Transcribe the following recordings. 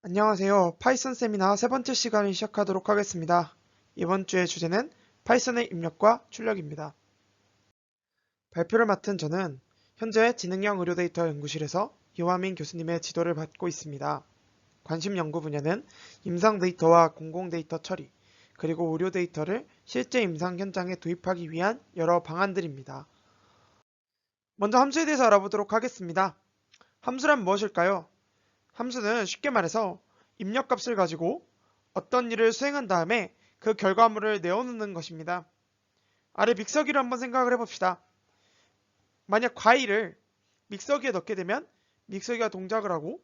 안녕하세요. 파이썬 세미나 세 번째 시간을 시작하도록 하겠습니다. 이번 주의 주제는 파이썬의 입력과 출력입니다. 발표를 맡은 저는 현재 지능형 의료데이터 연구실에서 이화민 교수님의 지도를 받고 있습니다. 관심 연구 분야는 임상 데이터와 공공 데이터 처리, 그리고 의료 데이터를 실제 임상 현장에 도입하기 위한 여러 방안들입니다. 먼저 함수에 대해서 알아보도록 하겠습니다. 함수란 무엇일까요? 함수는 쉽게 말해서 입력값을 가지고 어떤 일을 수행한 다음에 그 결과물을 내어놓는 것입니다. 아래 믹서기를 한번 생각을 해봅시다. 만약 과일을 믹서기에 넣게 되면 믹서기가 동작을 하고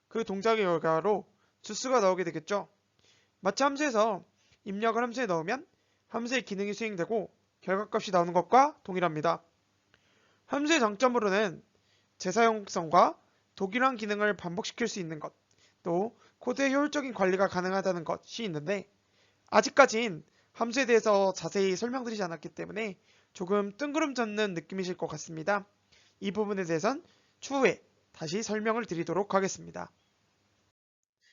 그 동작의 결과로 주스가 나오게 되겠죠. 마치 함수에서 입력을 함수에 넣으면 함수의 기능이 수행되고 결과값이 나오는 것과 동일합니다. 함수의 장점으로는 재사용성과 동일한 기능을 반복시킬 수 있는 것, 또 코드의 효율적인 관리가 가능하다는 것이 있는데 아직까진 함수에 대해서 자세히 설명드리지 않았기 때문에 조금 뜬구름 잡는 느낌이실 것 같습니다. 이 부분에 대해선 추후에 다시 설명을 드리도록 하겠습니다.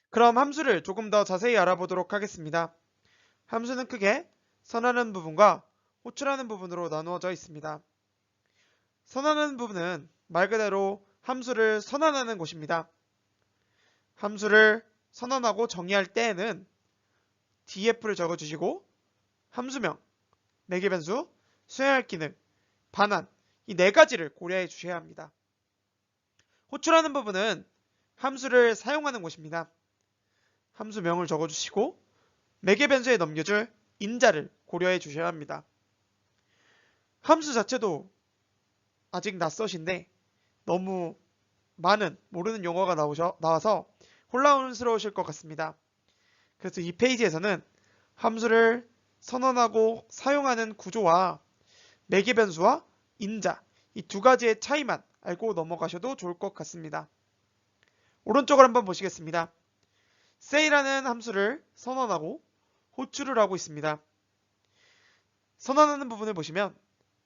그럼 함수를 조금 더 자세히 알아보도록 하겠습니다. 함수는 크게 선하는 부분과 호출하는 부분으로 나누어져 있습니다. 선하는 부분은 말 그대로 함수를 선언하는 곳입니다. 함수를 선언하고 정의할 때에는 df를 적어주시고 함수명, 매개변수, 수행할 기능, 반환 이 네 가지를 고려해 주셔야 합니다. 호출하는 부분은 함수를 사용하는 곳입니다. 함수명을 적어주시고 매개변수에 넘겨줄 인자를 고려해 주셔야 합니다. 함수 자체도 아직 낯서신데 너무 많은 모르는 용어가 나와서 혼란스러우실 것 같습니다. 그래서 이 페이지에서는 함수를 선언하고 사용하는 구조와 매개변수와 인자 이 두 가지의 차이만 알고 넘어가셔도 좋을 것 같습니다. 오른쪽을 한번 보시겠습니다. say라는 함수를 선언하고 호출을 하고 있습니다. 선언하는 부분을 보시면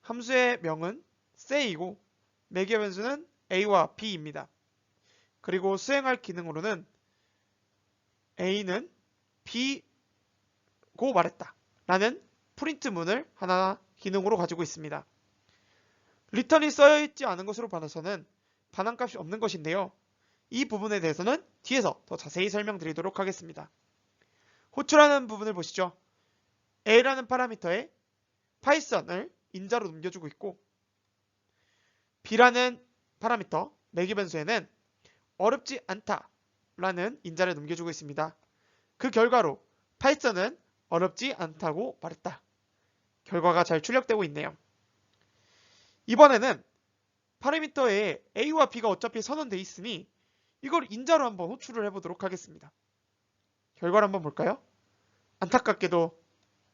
함수의 명은 say이고 매개변수는 a와 b입니다. 그리고 수행할 기능으로는 a는 b고 말했다 라는 프린트문을 하나 기능으로 가지고 있습니다. 리턴이 써있지 않은 것으로 봐서는 반환값이 없는 것인데요. 이 부분에 대해서는 뒤에서 더 자세히 설명드리도록 하겠습니다. 호출하는 부분을 보시죠. a라는 파라미터에 파이썬을 인자로 넘겨주고 있고 b라는 파라미터 매개변수에는 어렵지 않다 라는 인자를 넘겨주고 있습니다. 그 결과로 파이썬은 어렵지 않다고 말했다. 결과가 잘 출력되고 있네요. 이번에는 파라미터에 a와 b가 어차피 선언되어 있으니 이걸 인자로 한번 호출을 해보도록 하겠습니다. 결과를 한번 볼까요? 안타깝게도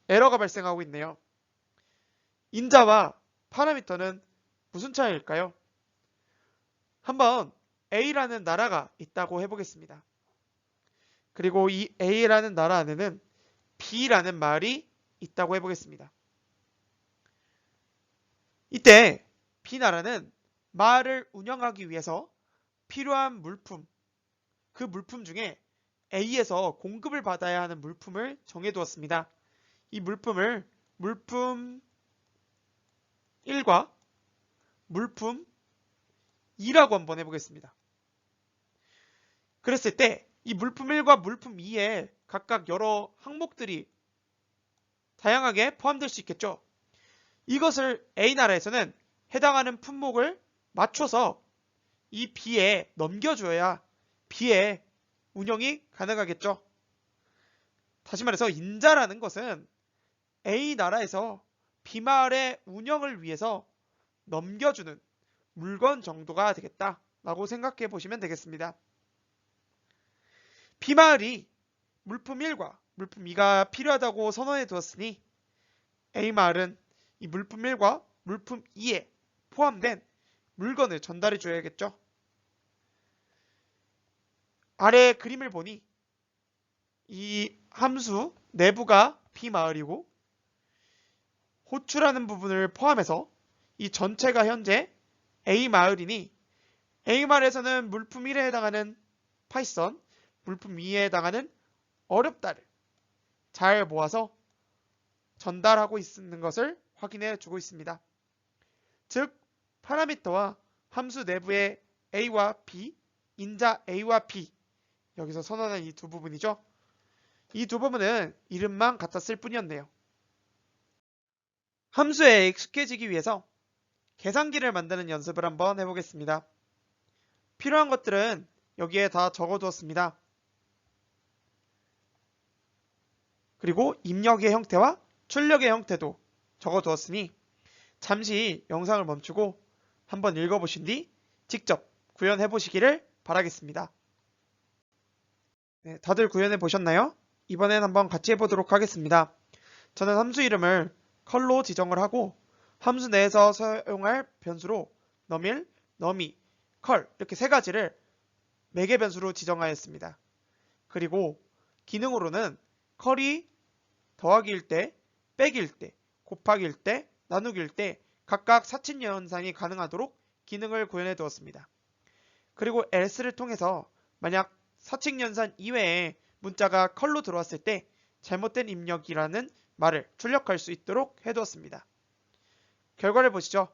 에러가 발생하고 있네요. 인자와 파라미터는 무슨 차이일까요? 한번 A라는 나라가 있다고 해보겠습니다. 그리고 이 A라는 나라 안에는 B라는 말이 있다고 해보겠습니다. 이때 B나라는 말을 운영하기 위해서 필요한 물품, 그 물품 중에 A에서 공급을 받아야 하는 물품을 정해두었습니다. 이 물품을 물품 1과 물품 2라고 한번 해보겠습니다. 그랬을 때 이 물품 1과 물품 2에 각각 여러 항목들이 다양하게 포함될 수 있겠죠. 이것을 A나라에서는 해당하는 품목을 맞춰서 이 B에 넘겨줘야 B의 운영이 가능하겠죠. 다시 말해서 인자라는 것은 A나라에서 B마을의 운영을 위해서 넘겨주는 물건 정도가 되겠다라고 생각해 보시면 되겠습니다. B마을이 물품 1과 물품 2가 필요하다고 선언해 두었으니 A마을은 이 물품 1과 물품 2에 포함된 물건을 전달해 줘야겠죠. 아래 그림을 보니 이 함수 내부가 B마을이고 호출하는 부분을 포함해서 이 전체가 현재 A마을이니 A마을에서는 물품 1에 해당하는 파이썬 물품 위에 해당하는 어렵다를 잘 모아서 전달하고 있는 것을 확인해 주고 있습니다. 즉, 파라미터와 함수 내부의 a와 b, 인자 a와 b, 여기서 선언한 이 두 부분이죠. 이 두 부분은 이름만 같았을 뿐이었네요. 함수에 익숙해지기 위해서 계산기를 만드는 연습을 한번 해보겠습니다. 필요한 것들은 여기에 다 적어두었습니다. 그리고 입력의 형태와 출력의 형태도 적어두었으니 잠시 영상을 멈추고 한번 읽어보신 뒤 직접 구현해 보시기를 바라겠습니다. 네, 다들 구현해 보셨나요? 이번엔 한번 같이 해보도록 하겠습니다. 저는 함수 이름을 컬로 지정을 하고 함수 내에서 사용할 변수로 너밀, 너미, 컬 이렇게 세 가지를 매개 변수로 지정하였습니다. 그리고 기능으로는 컬이 더하기일 때, 빼기일 때, 곱하기일 때, 나누기일 때 각각 사칙 연산이 가능하도록 기능을 구현해 두었습니다. 그리고 else를 통해서 만약 사칙 연산 이외에 문자가 컬로 들어왔을 때 잘못된 입력이라는 말을 출력할 수 있도록 해두었습니다. 결과를 보시죠.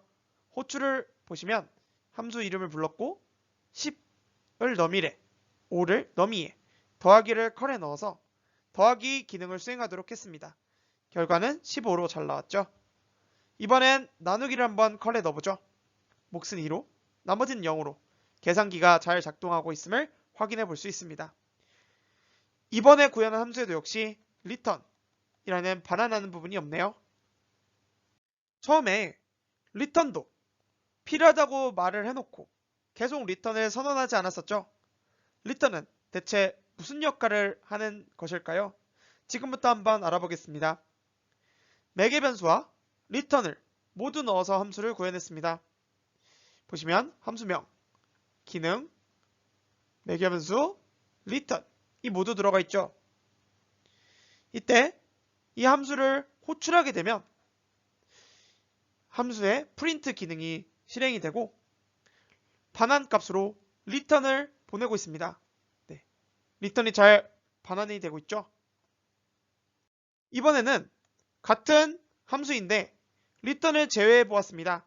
호출을 보시면 함수 이름을 불렀고 10을 너밀에, 5를 너미에, 더하기를 컬에 넣어서 더하기 기능을 수행하도록 했습니다. 결과는 15로 잘 나왔죠. 이번엔 나누기를 한번 컬에 넣어보죠. 몫은 2로, 나머지는 0으로 계산기가 잘 작동하고 있음을 확인해 볼 수 있습니다. 이번에 구현한 함수에도 역시 return이라는 반환하는 부분이 없네요. 처음에 return도 필요하다고 말을 해놓고 계속 return을 선언하지 않았었죠. return은 대체 무슨 역할을 하는 것일까요? 지금부터 한번 알아보겠습니다. 매개 변수와 return을 모두 넣어서 함수를 구현했습니다. 보시면 함수명, 기능, 매개 변수, return 이 모두 들어가 있죠. 이때 이 함수를 호출하게 되면 함수의 프린트 기능이 실행이 되고 반환값으로 return을 보내고 있습니다. 네, return이 잘 반환이 되고 있죠. 이번에는 같은 함수인데 return을 제외해 보았습니다.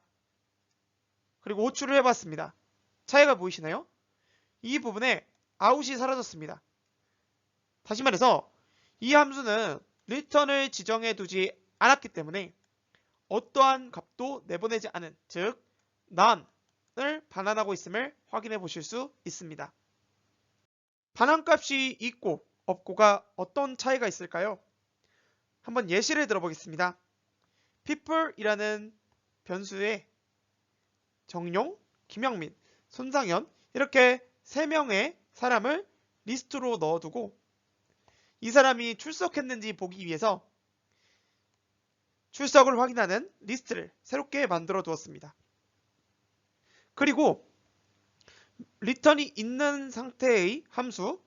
그리고 호출을 해봤습니다. 차이가 보이시나요? 이 부분에 out이 사라졌습니다. 다시 말해서 이 함수는 return을 지정해 두지 않았기 때문에 어떠한 값도 내보내지 않은, 즉 none을 반환하고 있음을 확인해 보실 수 있습니다. 반환값이 있고 없고가 어떤 차이가 있을까요? 한번 예시를 들어보겠습니다. people이라는 변수에 정용, 김영민, 손상현 이렇게 3명의 사람을 리스트로 넣어두고 이 사람이 출석했는지 보기 위해서 출석을 확인하는 리스트를 새롭게 만들어 두었습니다. 그리고 return이 있는 상태의 함수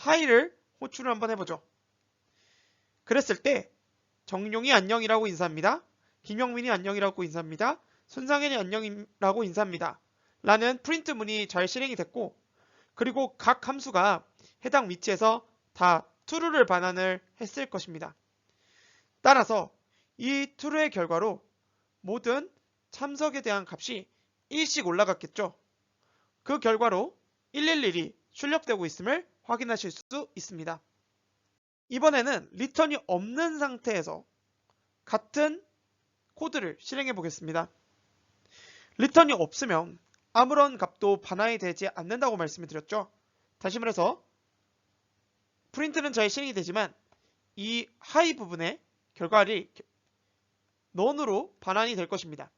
hi를 호출을 한번 해보죠. 그랬을 때 정용이 안녕이라고 인사합니다. 김영민이 안녕이라고 인사합니다. 손상현이 안녕이라고 인사합니다. 라는 프린트 문이 잘 실행이 됐고 그리고 각 함수가 해당 위치에서 다 true를 반환을 했을 것입니다. 따라서 이 true의 결과로 모든 참석에 대한 값이 1씩 올라갔겠죠. 그 결과로 111이 출력되고 있음을 확인하실 수 있습니다. 이번에는 return이 없는 상태에서 같은 코드를 실행해 보겠습니다. return이 없으면 아무런 값도 반환이 되지 않는다고 말씀을 드렸죠. 다시 말해서 프린트는 잘 실행이 되지만 이 하이 부분의 결과를 none으로 반환이 될 것입니다.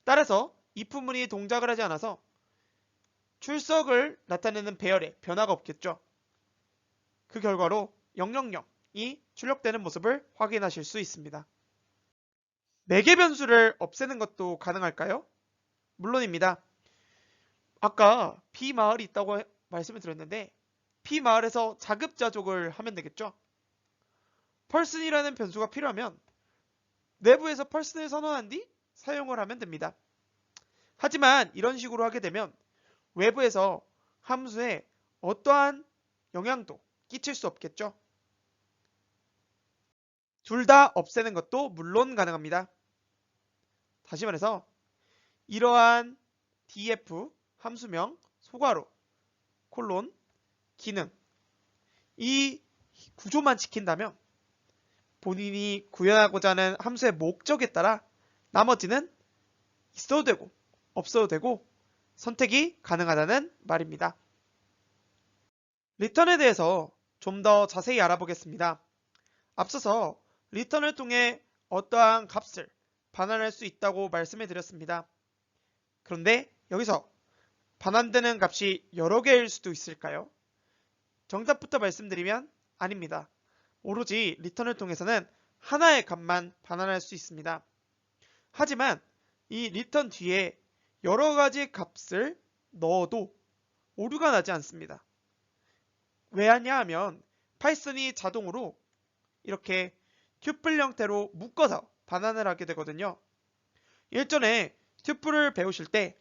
따라서 if 문이 동작을 하지 않아서 출석을 나타내는 배열에 변화가 없겠죠. 그 결과로 000이 출력되는 모습을 확인하실 수 있습니다. 매개 변수를 없애는 것도 가능할까요? 물론입니다. 아까 B마을이 있다고 말씀을 드렸는데 B마을에서 자급자족을 하면 되겠죠. person이라는 변수가 필요하면 내부에서 person을 선언한 뒤 사용을 하면 됩니다. 하지만 이런 식으로 하게 되면 외부에서 함수에 어떠한 영향도 끼칠 수 없겠죠. 둘 다 없애는 것도 물론 가능합니다. 다시 말해서 이러한 df 함수명 소괄호 콜론 기능 이 구조만 지킨다면 본인이 구현하고자 하는 함수의 목적에 따라 나머지는 있어도 되고 없어도 되고 선택이 가능하다는 말입니다. 리턴에 대해서 좀 더 자세히 알아보겠습니다. 앞서서 리턴을 통해 어떠한 값을 반환할 수 있다고 말씀해 드렸습니다. 그런데 여기서 반환되는 값이 여러 개일 수도 있을까요? 정답부터 말씀드리면 아닙니다. 오로지 리턴을 통해서는 하나의 값만 반환할 수 있습니다. 하지만 이 리턴 뒤에 여러 가지 값을 넣어도 오류가 나지 않습니다. 왜 하냐 하면 파이썬이 자동으로 이렇게 튜플 형태로 묶어서 반환을 하게 되거든요. 일전에 튜플을 배우실 때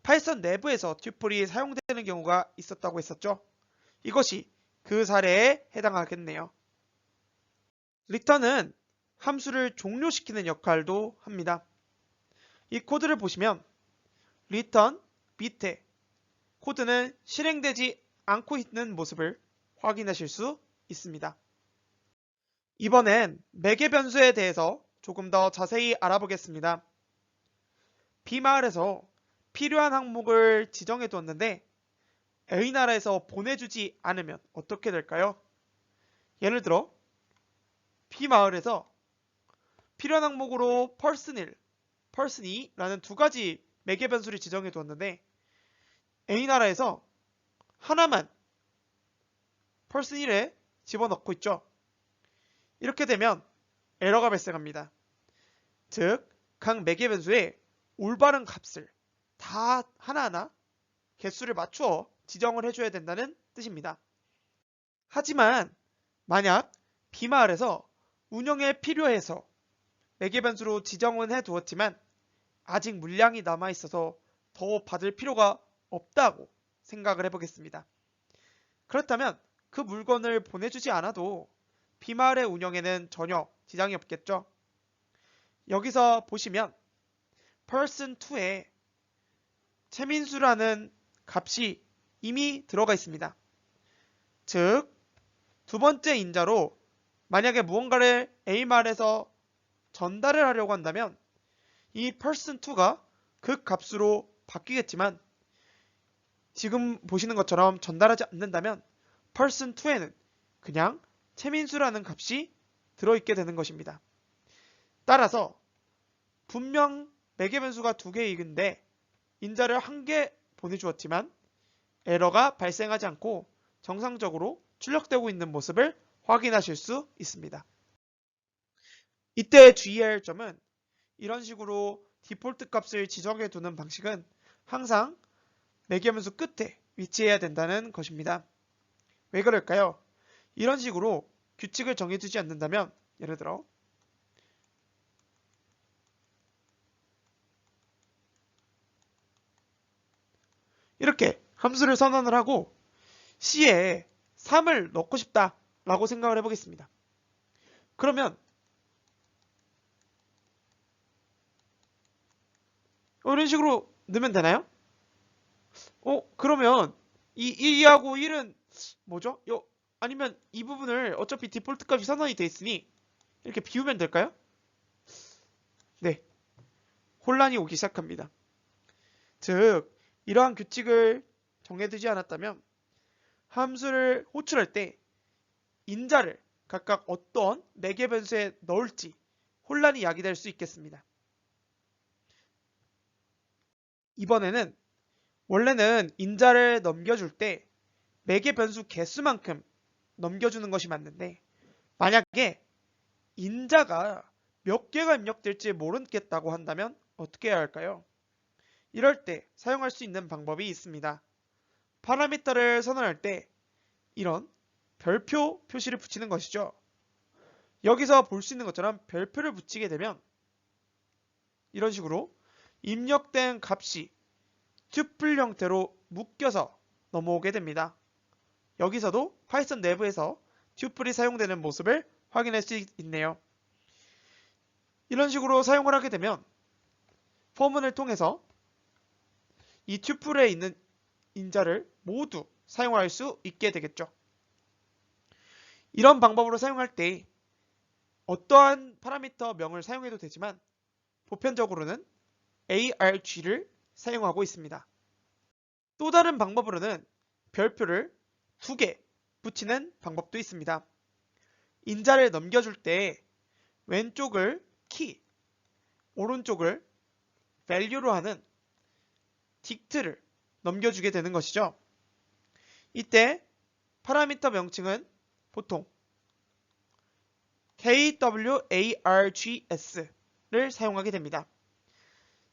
파이썬 내부에서 튜플이 사용되는 경우가 있었다고 했었죠. 이것이 그 사례에 해당하겠네요. 리턴은 함수를 종료시키는 역할도 합니다. 이 코드를 보시면 리턴 밑에 코드는 실행되지 않고 있는 모습을 확인하실 수 있습니다. 이번엔 매개 변수에 대해서 조금 더 자세히 알아보겠습니다. B마을에서 필요한 항목을 지정해 두었는데 A나라에서 보내주지 않으면 어떻게 될까요? 예를 들어 B마을에서 필요한 항목으로 person1, person2라는 두 가지 매개 변수를 지정해 두었는데 A나라에서 하나만 person1에 집어넣고 있죠. 이렇게 되면 에러가 발생합니다. 즉, 각 매개 변수에 올바른 값을 다 하나하나 개수를 맞추어 지정을 해줘야 된다는 뜻입니다. 하지만 만약 B마을에서 운영에 필요해서 매개 변수로 지정은 해두었지만 아직 물량이 남아있어서 더 받을 필요가 없다고 생각을 해보겠습니다. 그렇다면 그 물건을 보내주지 않아도 B마을의 운영에는 전혀 지장이 없겠죠. 여기서 보시면 person2에 최민수라는 값이 이미 들어가 있습니다. 즉, 두 번째 인자로 만약에 무언가를 A마을에서 전달을 하려고 한다면 이 person2가 그 값으로 바뀌겠지만 지금 보시는 것처럼 전달하지 않는다면 person2에는 그냥 최민수라는 값이 들어있게 되는 것입니다. 따라서 분명 매개 변수가 두 개이근데 인자를 한 개 보내주었지만 에러가 발생하지 않고 정상적으로 출력되고 있는 모습을 확인하실 수 있습니다. 이때 주의해야 할 점은 이런 식으로 디폴트 값을 지정해 두는 방식은 항상 매개 변수 끝에 위치해야 된다는 것입니다. 왜 그럴까요? 이런 식으로 규칙을 정해두지 않는다면 예를 들어 이렇게 함수를 선언을 하고 C에 3을 넣고 싶다 라고 생각을 해보겠습니다. 그러면 이런 식으로 넣으면 되나요? 그러면 이 2하고 1은 뭐죠? 아니면 이 부분을 어차피 디폴트 값이 선언이 돼 있으니 이렇게 비우면 될까요? 네, 혼란이 오기 시작합니다. 즉, 이러한 규칙을 정해두지 않았다면 함수를 호출할 때 인자를 각각 어떤 매개 변수에 넣을지 혼란이 야기될 수 있겠습니다. 이번에는 원래는 인자를 넘겨줄 때 매개 변수 개수만큼 넘겨주는 것이 맞는데 만약에 인자가 몇 개가 입력될지 모르겠다고 한다면 어떻게 해야 할까요? 이럴 때 사용할 수 있는 방법이 있습니다. 파라미터를 선언할 때 이런 별표 표시를 붙이는 것이죠. 여기서 볼 수 있는 것처럼 별표를 붙이게 되면 이런 식으로 입력된 값이 튜플 형태로 묶여서 넘어오게 됩니다. 여기서도 파이썬 내부에서 튜플이 사용되는 모습을 확인할 수 있네요. 이런 식으로 사용을 하게 되면 포문을 통해서 이 튜플에 있는 인자를 모두 사용할 수 있게 되겠죠. 이런 방법으로 사용할 때 어떠한 파라미터 명을 사용해도 되지만 보편적으로는 arg를 사용하고 있습니다. 또 다른 방법으로는 별표를 2개 붙이는 방법도 있습니다. 인자를 넘겨줄 때 왼쪽을 key, 오른쪽을 value로 하는 딕트를 넘겨주게 되는 것이죠. 이때 파라미터 명칭은 보통 kwargs를 사용하게 됩니다.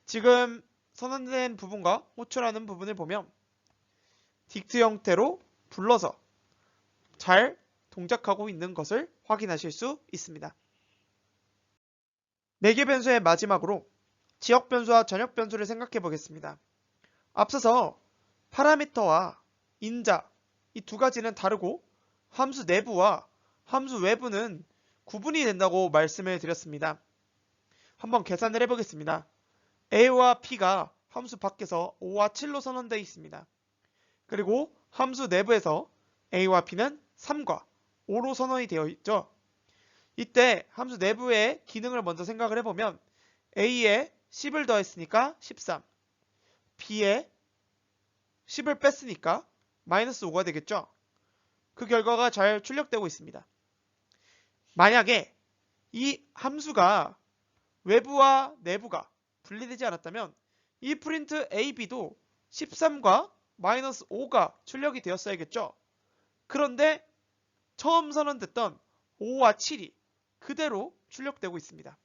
지금 선언된 부분과 호출하는 부분을 보면 딕트 형태로 불러서 잘 동작하고 있는 것을 확인하실 수 있습니다. 매개 변수의 마지막으로 지역 변수와 전역 변수를 생각해 보겠습니다. 앞서서 파라미터와 인자 이 두 가지는 다르고 함수 내부와 함수 외부는 구분이 된다고 말씀을 드렸습니다. 한번 계산을 해보겠습니다. a와 p가 함수 밖에서 5와 7로 선언되어 있습니다. 그리고 함수 내부에서 a와 p는 3과 5로 선언이 되어 있죠. 이때 함수 내부의 기능을 먼저 생각을 해보면 a에 10을 더했으니까 13, b에 10을 뺐으니까 마이너스 5가 되겠죠. 그 결과가 잘 출력되고 있습니다. 만약에 이 함수가 외부와 내부가 분리되지 않았다면 이 프린트 ab도 13과 마이너스 5가 출력이 되었어야겠죠. 그런데 처음 선언됐던 5와 7이 그대로 출력되고 있습니다.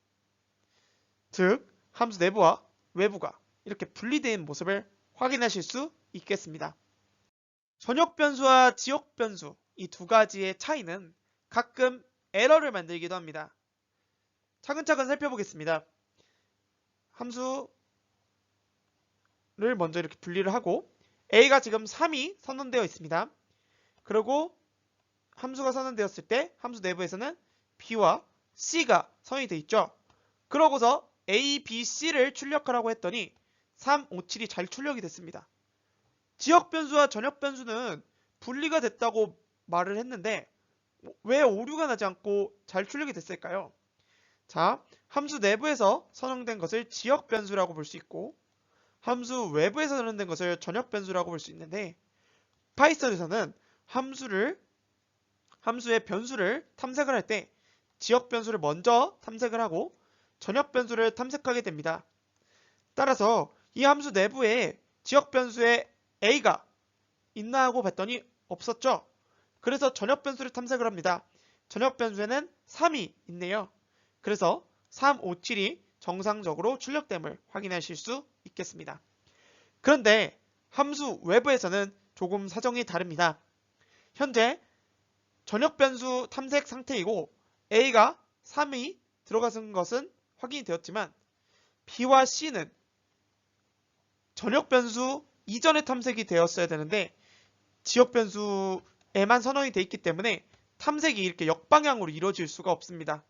즉 함수 내부와 외부가 이렇게 분리된 모습을 확인하실 수 있겠습니다. 전역 변수와 지역 변수 이 두 가지의 차이는 가끔 에러를 만들기도 합니다. 차근차근 살펴보겠습니다. 함수를 먼저 이렇게 분리를 하고 a가 지금 3이 선언되어 있습니다. 그리고 함수가 선언되었을 때 함수 내부에서는 b와 c가 선언이 되어 있죠. 그러고서 a, b, c를 출력하라고 했더니 3, 5, 7이 잘 출력이 됐습니다. 지역 변수와 전역 변수는 분리가 됐다고 말을 했는데 왜 오류가 나지 않고 잘 출력이 됐을까요? 자, 함수 내부에서 선언된 것을 지역 변수라고 볼 수 있고 함수 외부에서 선언된 것을 전역 변수라고 볼 수 있는데 파이썬에서는 함수의 변수를 탐색을 할 때 지역 변수를 먼저 탐색을 하고 전역 변수를 탐색하게 됩니다. 따라서 이 함수 내부에 지역 변수에 a가 있나 하고 봤더니 없었죠. 그래서 전역 변수를 탐색을 합니다. 전역 변수에는 3이 있네요. 그래서 3, 5, 7이 정상적으로 출력됨을 확인하실 수 있겠습니다. 그런데 함수 외부에서는 조금 사정이 다릅니다. 현재 전역 변수 탐색 상태이고 a가 3이 들어가는 것은 확인이 되었지만 b와 c는 전역 변수 이전에 탐색이 되었어야 되는데 지역 변수에만 선언이 되어 있기 때문에 탐색이 이렇게 역방향으로 이루어질 수가 없습니다.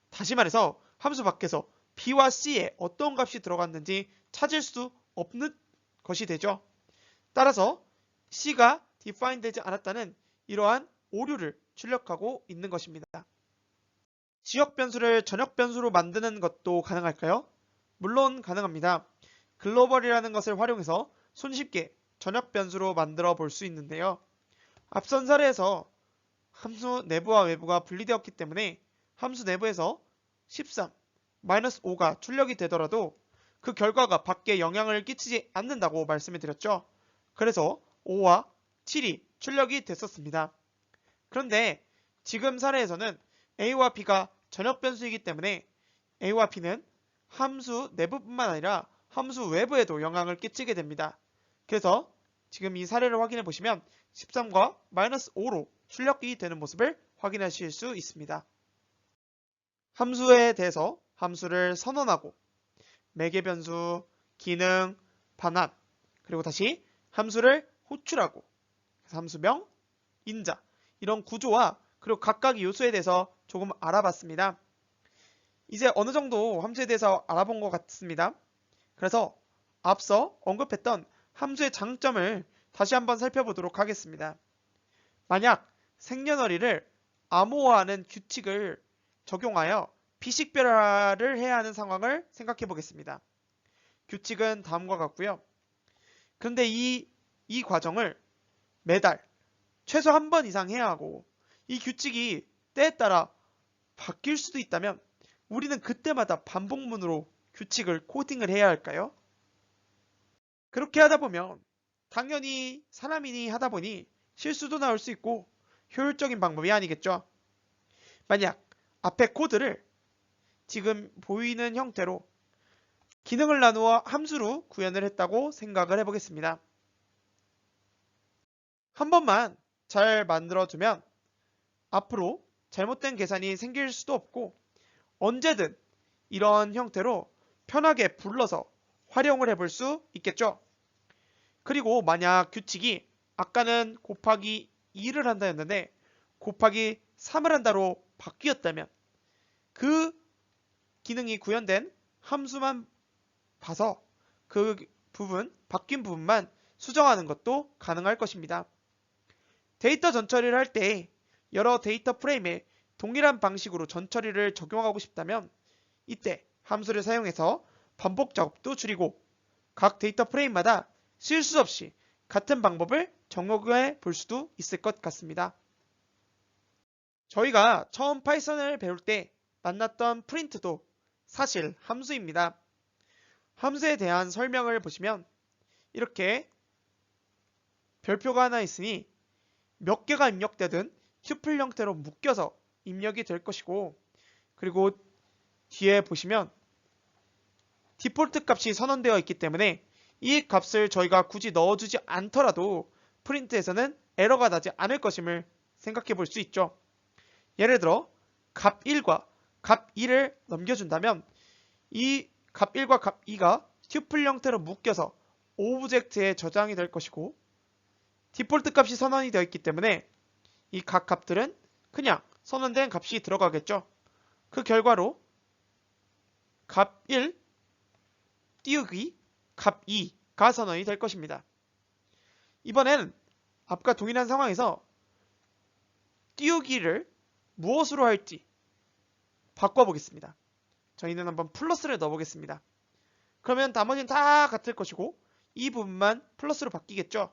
다시 말해서 함수 밖에서 b와 c에 어떤 값이 들어갔는지 찾을 수 없는 것이 되죠. 따라서 c가 define 되지 않았다는 이러한 오류를 출력하고 있는 것입니다. 지역 변수를 전역 변수로 만드는 것도 가능할까요? 물론 가능합니다. 글로벌이라는 것을 활용해서 손쉽게 전역 변수로 만들어 볼 수 있는데요. 앞선 사례에서 함수 내부와 외부가 분리되었기 때문에 함수 내부에서 13, 마이너스 5가 출력이 되더라도 그 결과가 밖에 영향을 끼치지 않는다고 말씀을 드렸죠. 그래서 5와 7이 출력이 됐었습니다. 그런데 지금 사례에서는 a와 b가 전역 변수이기 때문에 a와 b는 함수 내부뿐만 아니라 함수 외부에도 영향을 끼치게 됩니다. 그래서 지금 이 사례를 확인해 보시면 13과 마이너스 5로 출력이 되는 모습을 확인하실 수 있습니다. 함수에 대해서 함수를 선언하고 매개 변수, 기능, 반환, 그리고 다시 함수를 호출하고 함수명, 인자, 이런 구조와 그리고 각각의 요소에 대해서 조금 알아봤습니다. 이제 어느 정도 함수에 대해서 알아본 것 같습니다. 그래서 앞서 언급했던 함수의 장점을 다시 한번 살펴보도록 하겠습니다. 만약 생년월일을 암호화하는 규칙을 적용하여 비식별화를 해야 하는 상황을 생각해 보겠습니다. 규칙은 다음과 같고요. 그런데 이 과정을 매달 최소 한 번 이상 해야 하고 이 규칙이 때에 따라 바뀔 수도 있다면 우리는 그때마다 반복문으로 규칙을 코딩을 해야 할까요? 그렇게 하다 보면 당연히 사람이니 하다 보니 실수도 나올 수 있고 효율적인 방법이 아니겠죠. 만약 앞에 코드를 지금 보이는 형태로 기능을 나누어 함수로 구현을 했다고 생각을 해보겠습니다. 한 번만 잘 만들어두면 앞으로 잘못된 계산이 생길 수도 없고 언제든 이런 형태로 편하게 불러서 활용을 해볼 수 있겠죠. 그리고 만약 규칙이 아까는 곱하기 2를 한다 했는데 곱하기 3을 한다로 바뀌었다면 그 기능이 구현된 함수만 봐서 그 부분, 바뀐 부분만 수정하는 것도 가능할 것입니다. 데이터 전처리를 할 때 여러 데이터 프레임에 동일한 방식으로 전처리를 적용하고 싶다면 이때 함수를 사용해서 반복 작업도 줄이고 각 데이터 프레임마다 실수 없이 같은 방법을 적용해 볼 수도 있을 것 같습니다. 저희가 처음 파이썬을 배울 때 만났던 프린트도 사실 함수입니다. 함수에 대한 설명을 보시면 이렇게 별표가 하나 있으니 몇 개가 입력되든 튜플 형태로 묶여서 입력이 될 것이고 그리고 뒤에 보시면 디폴트 값이 선언되어 있기 때문에 이 값을 저희가 굳이 넣어주지 않더라도 프린트에서는 에러가 나지 않을 것임을 생각해 볼 수 있죠. 예를 들어 값 1과 값 2를 넘겨준다면 이 값 1과 값 2가 튜플 형태로 묶여서 오브젝트에 저장이 될 것이고 디폴트 값이 선언이 되어 있기 때문에 이 각 값들은 그냥 선언된 값이 들어가겠죠. 그 결과로 값 1 띄우기 값 2가 선언이 될 것입니다. 이번엔 앞과 동일한 상황에서 띄우기를 무엇으로 할지 바꿔보겠습니다. 저희는 한번 플러스를 넣어보겠습니다. 그러면 나머지는 다 같을 것이고 이 부분만 플러스로 바뀌겠죠.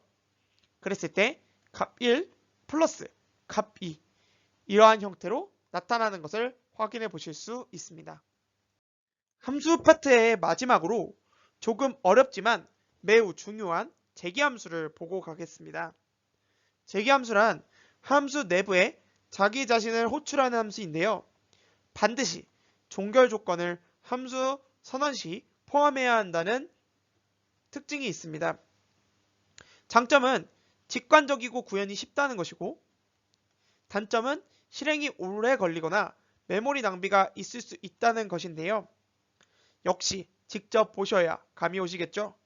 그랬을 때 값 1 플러스 값 2 이러한 형태로 나타나는 것을 확인해 보실 수 있습니다. 함수 파트의 마지막으로 조금 어렵지만 매우 중요한 재기함수를 보고 가겠습니다. 재기함수란 함수 내부에 자기 자신을 호출하는 함수인데요. 반드시 종결 조건을 함수 선언 시 포함해야 한다는 특징이 있습니다. 장점은 직관적이고 구현이 쉽다는 것이고 단점은 실행이 오래 걸리거나 메모리 낭비가 있을 수 있다는 것인데요. 역시 직접 보셔야 감이 오시겠죠?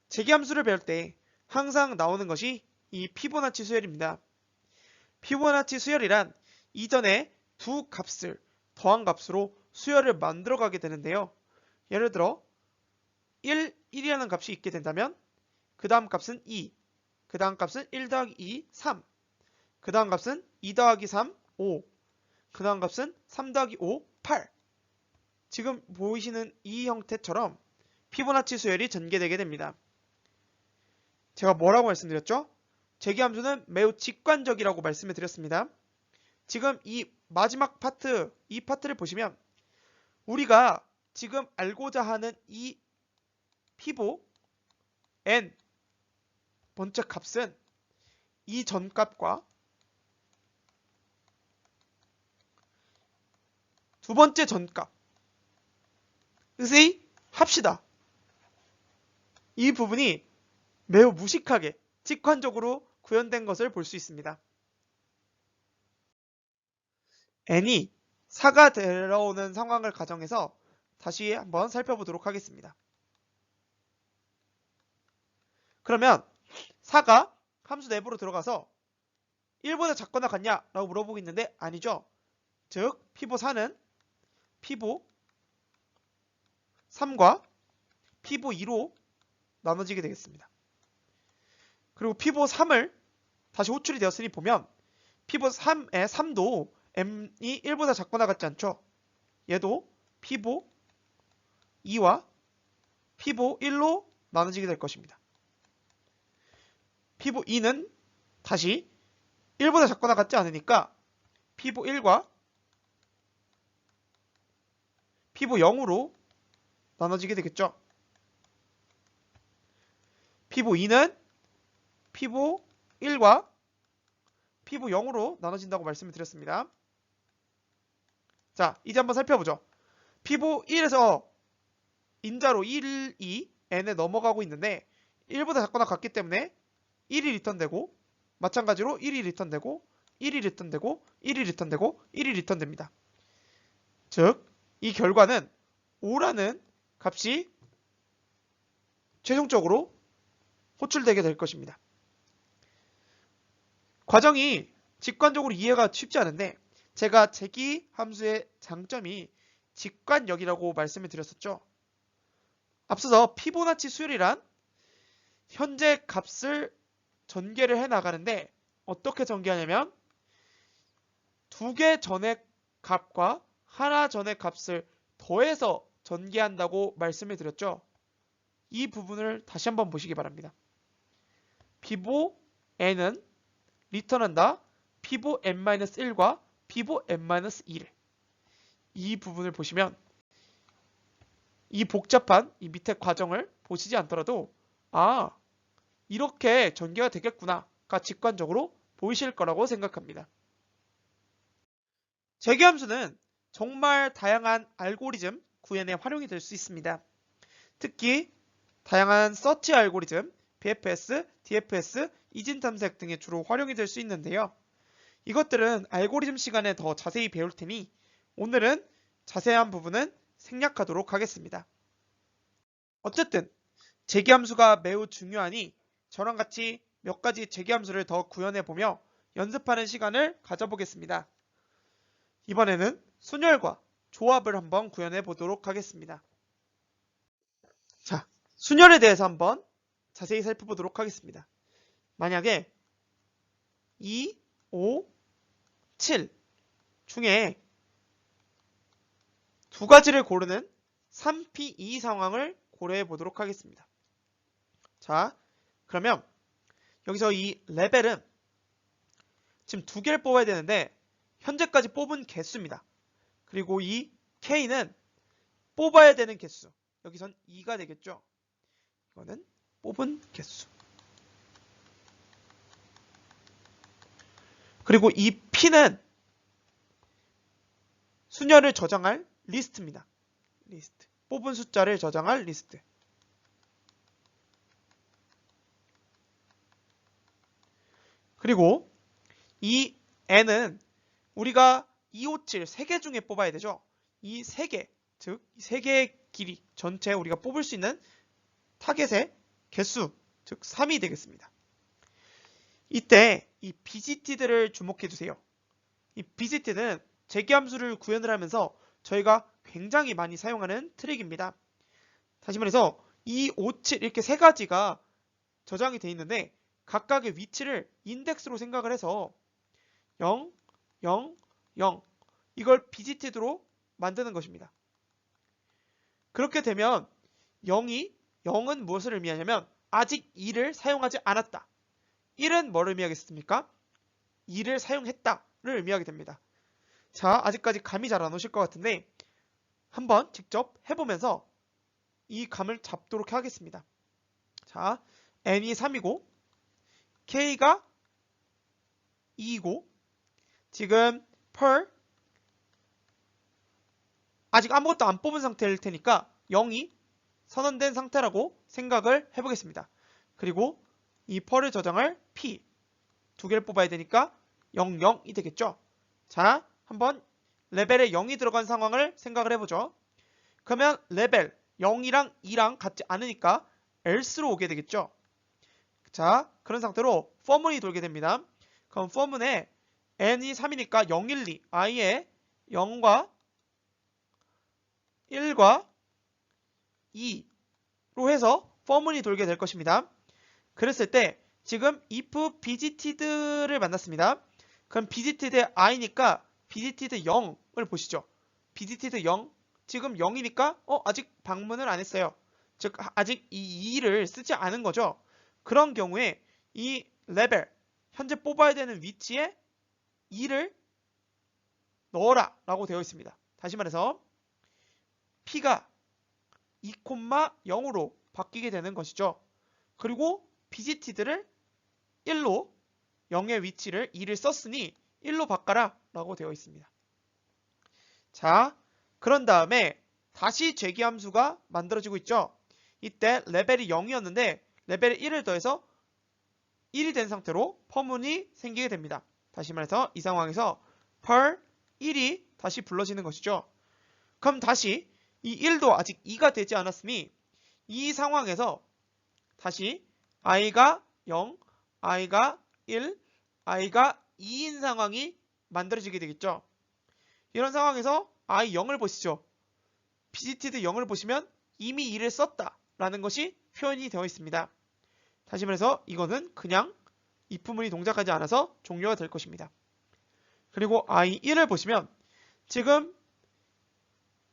재기함수를 배울 때 항상 나오는 것이 이 피보나치 수열입니다. 피보나치 수열이란 이전에 두 값을 더한 값으로 수열을 만들어 가게 되는데요. 예를 들어 1이라는 값이 있게 된다면 그 다음 값은 2, 그 다음 값은 1 더하기 2, 3, 그 다음 값은 2 더하기 3, 5, 그 다음 값은 3 더하기 5, 8. 지금 보이시는 이 형태처럼 피보나치 수열이 전개되게 됩니다. 제가 뭐라고 말씀드렸죠? 재기함수는 매우 직관적이라고 말씀을 드렸습니다. 지금 이 마지막 파트, 이 파트를 보시면 우리가 지금 알고자 하는 이 피보 n 번째 값은 이 전값과 두 번째 전값 의 합시다. 이 부분이 매우 무식하게 직관적으로 구현된 것을 볼 수 있습니다. n이 4가 들어오는 상황을 가정해서 다시 한번 살펴보도록 하겠습니다. 그러면 4가 함수 내부로 들어가서 1보다 작거나 같냐? 라고 물어보고 있는데 아니죠. 즉 피보 4는 피보 3과 피보 2로 나눠지게 되겠습니다. 그리고 피보 3을 다시 호출이 되었으니 보면 피보 3의 3도 m이 1보다 작거나 같지 않죠. 얘도 피보 2와 피보 1로 나눠지게 될 것입니다. 피보 2는 다시 1보다 작거나 같지 않으니까 피보 1과 피보 0으로 나눠지게 되겠죠. 피보 2는 피보 1과 피보 0으로 나눠진다고 말씀을 드렸습니다. 자, 이제 한번 살펴보죠. 피보 1에서 인자로 1, 2, n에 넘어가고 있는데 1보다 작거나 같기 때문에 1이 리턴되고 마찬가지로 1이 리턴되고 1이 리턴되고 1이 리턴되고 1이 리턴됩니다. 즉, 이 결과는 5라는 값이 최종적으로 호출되게 될 것입니다. 과정이 직관적으로 이해가 쉽지 않은데 제가 재기 함수의 장점이 직관력이라고 말씀을 드렸었죠. 앞서서 피보나치 수열이란 현재 값을 전개를 해 나가는데 어떻게 전개하냐면 두 개 전의 값과 하나 전의 값을 더해서 전개한다고 말씀을 드렸죠. 이 부분을 다시 한번 보시기 바랍니다. 피보 n은 리턴한다. 피보 n-1과 피보 n-2를. 이 부분을 보시면 이 복잡한 이 밑에 과정을 보시지 않더라도 이렇게 전개가 되겠구나가 직관적으로 보이실 거라고 생각합니다. 재계함수는 정말 다양한 알고리즘 구현에 활용이 될 수 있습니다. 특히 다양한 서치 알고리즘, BFS, DFS, 이진탐색 등에 주로 활용이 될 수 있는데요. 이것들은 알고리즘 시간에 더 자세히 배울 테니 오늘은 자세한 부분은 생략하도록 하겠습니다. 어쨌든 재계함수가 매우 중요하니 저랑 같이 몇 가지 재계함수를 더 구현해보며 연습하는 시간을 가져보겠습니다. 이번에는 순열과 조합을 한번 구현해 보도록 하겠습니다. 자, 순열에 대해서 한번 자세히 살펴보도록 하겠습니다. 만약에 2, 5, 7 중에 두 가지를 고르는 3P2 상황을 고려해 보도록 하겠습니다. 자, 그러면 여기서 이 레벨은 지금 두 개를 뽑아야 되는데 현재까지 뽑은 개수입니다. 그리고 이 K는 뽑아야 되는 개수. 여기선 2가 되겠죠. 이거는 뽑은 개수. 그리고 이 P는 순열을 저장할 리스트입니다. 리스트. 뽑은 숫자를 저장할 리스트. 그리고 이 N은 우리가 2, 5, 7 3개 중에 뽑아야 되죠. 이 3개, 즉 3개의 길이 전체 우리가 뽑을 수 있는 타겟의 개수, 즉 3이 되겠습니다. 이때 이 BGT들을 주목해 주세요. 이 BGT는 재계함수를 구현을 하면서 저희가 굉장히 많이 사용하는 트릭입니다. 다시 말해서 2, 5, 7 이렇게 세 가지가 저장이 되어 있는데 각각의 위치를 인덱스로 생각을 해서 0, 0, 0 이걸 BGT로 만드는 것입니다. 그렇게 되면 0은 무엇을 의미하냐면 아직 2를 사용하지 않았다. 1은 뭘 의미하겠습니까? 2를 사용했다를 의미하게 됩니다. 자, 아직까지 감이 잘 안 오실 것 같은데 한번 직접 해보면서 이 감을 잡도록 하겠습니다. 자, n이 3이고 k가 2이고 지금 per 아직 아무것도 안 뽑은 상태일 테니까 0이 선언된 상태라고 생각을 해보겠습니다. 그리고 이 per을 저장할 p 두 개를 뽑아야 되니까 0, 0이 되겠죠. 자, 한번 레벨에 0이 들어간 상황을 생각을 해보죠. 그러면 레벨 0이랑 2랑 같지 않으니까 else로 오게 되겠죠. 자, 그런 상태로 for문이 돌게 됩니다. 그럼 for문에 n이 3이니까 0, 1, 2 i에 0과 1과 2로 해서 for문이 돌게 될 것입니다. 그랬을 때 지금 if visited를 만났습니다. 그럼 visited의 i니까 visited 0을 보시죠. visited 0 지금 0이니까 아직 방문을 안 했어요. 즉 아직 이 2를 쓰지 않은 거죠. 그런 경우에 이 레벨 현재 뽑아야 되는 위치에 2를 넣어라 라고 되어 있습니다. 다시 말해서 P가 2,0으로 바뀌게 되는 것이죠. 그리고 visited를 1로 0의 위치를 2를 썼으니 1로 바꿔라 라고 되어 있습니다. 자, 그런 다음에 다시 재기함수가 만들어지고 있죠. 이때 레벨이 0이었는데 레벨에 1을 더해서 1이 된 상태로 퍼문이 생기게 됩니다. 다시 말해서 이 상황에서 per 1이 다시 불러지는 것이죠. 그럼 다시 이 1도 아직 2가 되지 않았으니 이 상황에서 다시 i가 0, i가 1, i가 2인 상황이 만들어지게 되겠죠. 이런 상황에서 i 0을 보시죠. visited 0을 보시면 이미 2를 썼다 라는 것이 표현이 되어 있습니다. 다시 말해서 이거는 그냥 if문이 동작하지 않아서 종료가 될 것입니다. 그리고 i1을 보시면 지금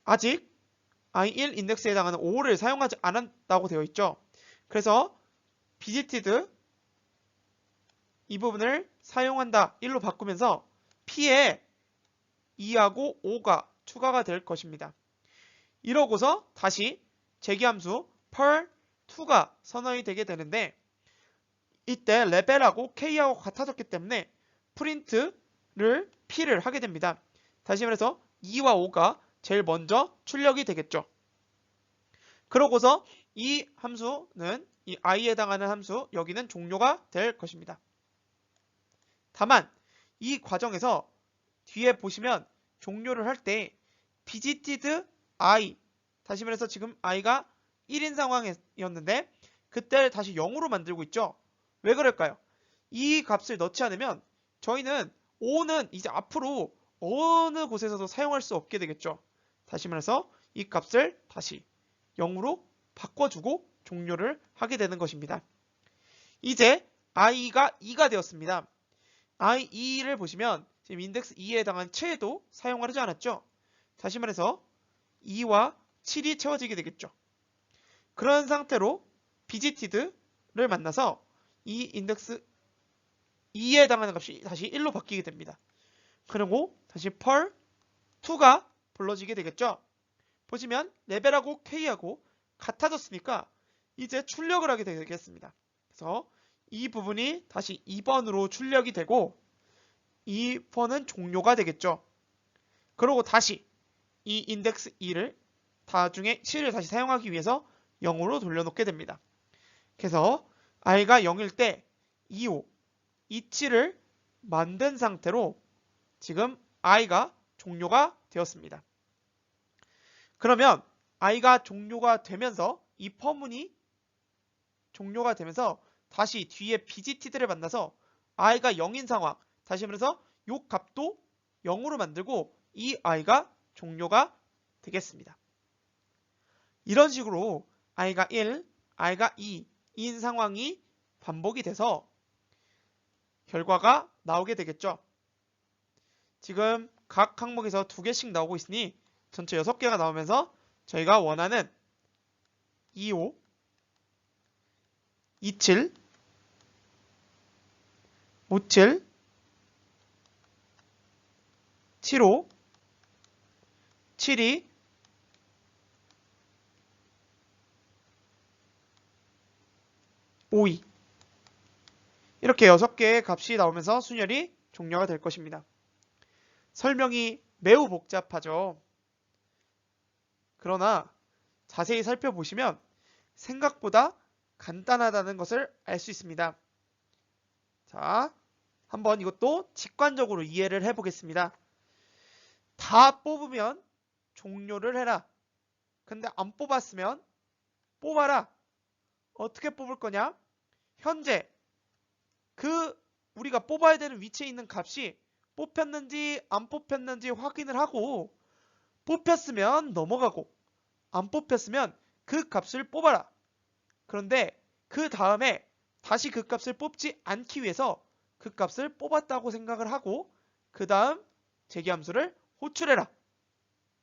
아직 i1 인덱스에 해당하는 5를 사용하지 않았다고 되어 있죠. 그래서 visited 이 부분을 사용한다 1로 바꾸면서 p에 2하고 5가 추가가 될 것입니다. 이러고서 다시 재기함수 per 2가 선언이 되게 되는데 이때 레벨하고 k하고 같아졌기 때문에 프린트를 p를 하게 됩니다. 다시 말해서 2와 5가 제일 먼저 출력이 되겠죠. 그러고서 이 함수는 이 i에 해당하는 함수 여기는 종료가 될 것입니다. 다만 이 과정에서 뒤에 보시면 종료를 할 때 visited i 다시 말해서 지금 i가 1인 상황이었는데 그때 다시 0으로 만들고 있죠. 왜 그럴까요? 이 값을 넣지 않으면 저희는 5는 이제 앞으로 어느 곳에서도 사용할 수 없게 되겠죠. 다시 말해서 이 값을 다시 0으로 바꿔주고 종료를 하게 되는 것입니다. 이제 i가 2가 되었습니다. i2를 보시면 지금 인덱스 2에 해당한 채도 사용하지 않았죠. 다시 말해서 2와 7이 채워지게 되겠죠. 그런 상태로 visited를 만나서 이 인덱스 2에 해당하는 값이 다시 1로 바뀌게 됩니다. 그리고 다시 per 2가 불러지게 되겠죠. 보시면 레벨하고 k하고 같아졌으니까 이제 출력을 하게 되겠습니다. 그래서 이 부분이 다시 2번으로 출력이 되고 이 번은 종료가 되겠죠. 그리고 다시 이 인덱스 2를 나중에 7을 다시 사용하기 위해서 0으로 돌려놓게 됩니다. 그래서 i가 0일 때 25, 27을 만든 상태로 지금 i가 종료가 되었습니다. 그러면 i가 종료가 되면서 이 퍼문이 종료가 되면서 다시 뒤에 visited를 만나서 i가 0인 상황 다시 말해서 이 값도 0으로 만들고 이 i가 종료가 되겠습니다. 이런 식으로 i가 1, i가 2인 상황이 반복이 돼서 결과가 나오게 되겠죠. 지금 각 항목에서 2개씩 나오고 있으니 전체 6개가 나오면서 저희가 원하는 25, 27, 57, 75, 72, 52 이렇게 6개의 값이 나오면서 순열이 종료가 될 것입니다. 설명이 매우 복잡하죠. 그러나 자세히 살펴보시면 생각보다 간단하다는 것을 알 수 있습니다. 자, 한번 이것도 직관적으로 이해를 해보겠습니다. 다 뽑으면 종료를 해라. 근데 안 뽑았으면 뽑아라. 어떻게 뽑을 거냐? 현재 그 우리가 뽑아야 되는 위치에 있는 값이 뽑혔는지 안 뽑혔는지 확인을 하고 뽑혔으면 넘어가고 안 뽑혔으면 그 값을 뽑아라. 그런데 그 다음에 다시 그 값을 뽑지 않기 위해서 그 값을 뽑았다고 생각을 하고 그 다음 재기함수를 호출해라.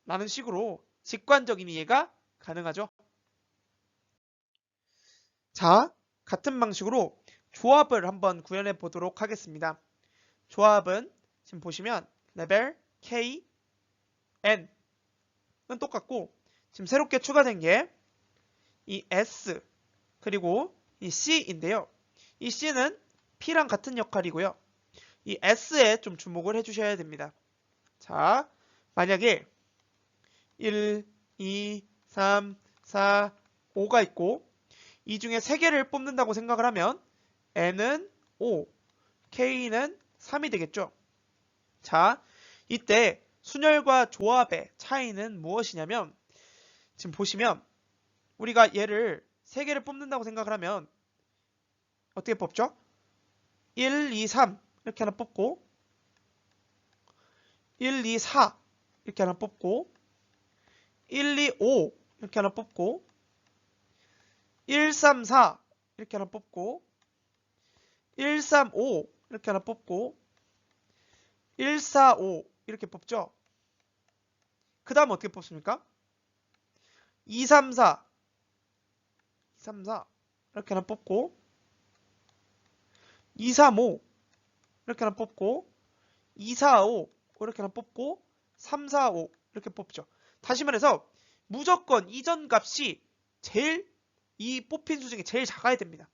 라는 식으로 직관적인 이해가 가능하죠. 자, 같은 방식으로 조합을 한번 구현해 보도록 하겠습니다. 조합은 지금 보시면 레벨 K, N은 똑같고 지금 새롭게 추가된 게 이 S 그리고 이 C인데요. 이 C는 P랑 같은 역할이고요. 이 S에 좀 주목을 해주셔야 됩니다. 자, 만약에 1, 2, 3, 4, 5가 있고 이 중에 3개를 뽑는다고 생각을 하면 N은 5, K는 3이 되겠죠. 자, 이때 순열과 조합의 차이는 무엇이냐면 지금 보시면 우리가 얘를 3개를 뽑는다고 생각을 하면 어떻게 뽑죠? 1, 2, 3 이렇게 하나 뽑고 1, 2, 4 이렇게 하나 뽑고 1, 2, 5 이렇게 하나 뽑고 1, 3, 4 이렇게 하나 뽑고 1, 3, 5 이렇게 하나 뽑고 1, 4, 5 이렇게 뽑죠. 그 다음 어떻게 뽑습니까? 2, 3, 4 이렇게 하나 뽑고 2, 3, 5 이렇게 하나 뽑고 2, 4, 5 이렇게 하나 뽑고 3, 4, 5 이렇게 뽑죠. 다시 말해서 무조건 이전 값이 제일 이 뽑힌 수 중에 제일 작아야 됩니다.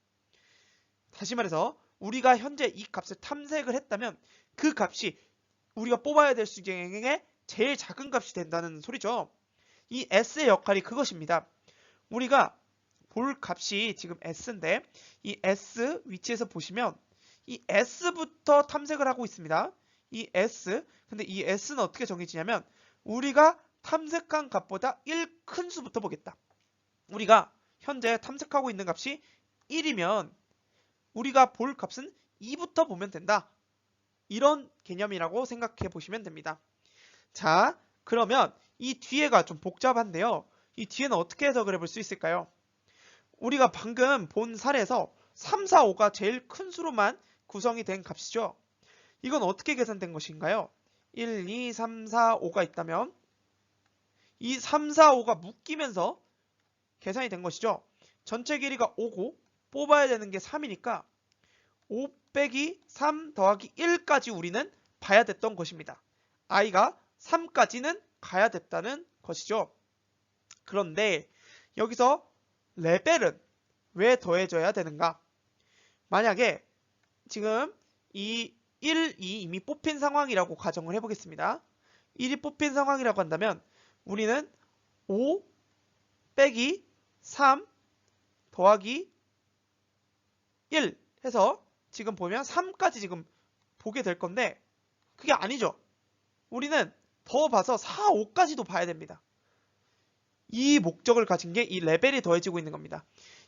다시 말해서 우리가 현재 이 값을 탐색을 했다면 그 값이 우리가 뽑아야 될 수 중에 제일 작은 값이 된다는 소리죠. 이 S의 역할이 그것입니다. 우리가 볼 값이 지금 S인데 이 S 위치에서 보시면 이 S부터 탐색을 하고 있습니다. 이 S, 근데 이 S는 어떻게 정해지냐면 우리가 탐색한 값보다 1 큰 수부터 보겠다. 우리가 현재 탐색하고 있는 값이 1이면 우리가 볼 값은 2부터 보면 된다. 이런 개념이라고 생각해 보시면 됩니다. 자, 그러면 이 뒤에가 좀 복잡한데요. 이 뒤에는 어떻게 해석을 해볼 수 있을까요? 우리가 방금 본 사례에서 3, 4, 5가 제일 큰 수로만 구성이 된 값이죠. 이건 어떻게 계산된 것인가요? 1, 2, 3, 4, 5가 있다면 이 3, 4, 5가 묶이면서 계산이 된 것이죠. 전체 길이가 5고 뽑아야 되는 게 3이니까 5 빼기 3 더하기 1까지 우리는 봐야 됐던 것입니다. i가 3까지는 가야 됐다는 것이죠. 그런데 여기서 레벨은 왜 더해져야 되는가? 만약에 지금 이 1, 2 이미 뽑힌 상황이라고 가정을 해보겠습니다. 1이 뽑힌 상황이라고 한다면 우리는 5 빼기 3 더하기 1 해서 지금 보면 3까지 지금 보게 될 건데 그게 아니죠. 우리는 더 봐서 4, 5까지도 봐야 됩니다. 이 목적을 가진 게 이 레벨이 더해지고 있는 겁니다.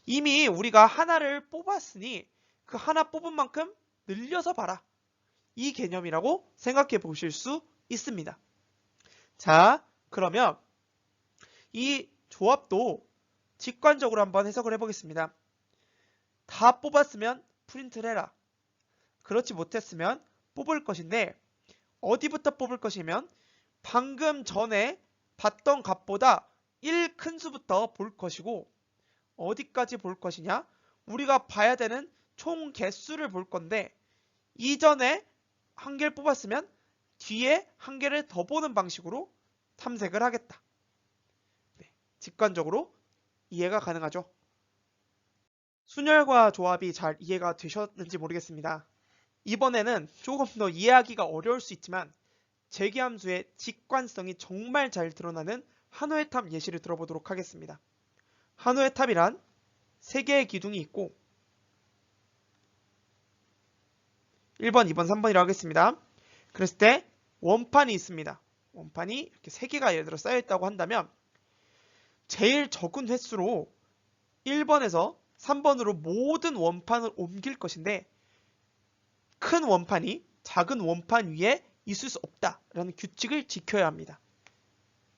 이미 우리가 하나를 뽑았으니 그 하나 뽑은 만큼 늘려서 봐라. 이 개념이라고 생각해 보실 수 있습니다. 자, 그러면 이 조합도 직관적으로 한번 해석을 해보겠습니다. 다 뽑았으면 프린트를 해라. 그렇지 못했으면 뽑을 것인데 어디부터 뽑을 것이면 방금 전에 봤던 값보다 1 큰 수부터 볼 것이고 어디까지 볼 것이냐? 우리가 봐야 되는 총 개수를 볼 건데 이전에 한 개를 뽑았으면 뒤에 한 개를 더 보는 방식으로 탐색을 하겠다. 네, 직관적으로 이해가 가능하죠. 순열과 조합이 잘 이해가 되셨는지 모르겠습니다. 이번에는 조금 더 이해하기가 어려울 수 있지만 재기함수의 직관성이 정말 잘 드러나는 한호의 탑 예시를 들어보도록 하겠습니다. 한호의 탑이란 3개의 기둥이 있고 1번, 2번, 3번이라고 하겠습니다. 그랬을 때 원판이 있습니다. 원판이 이렇게 3개가 예를 들어 쌓여있다고 한다면 제일 적은 횟수로 1번에서 3번으로 모든 원판을 옮길 것인데 큰 원판이 작은 원판 위에 있을 수 없다라는 규칙을 지켜야 합니다.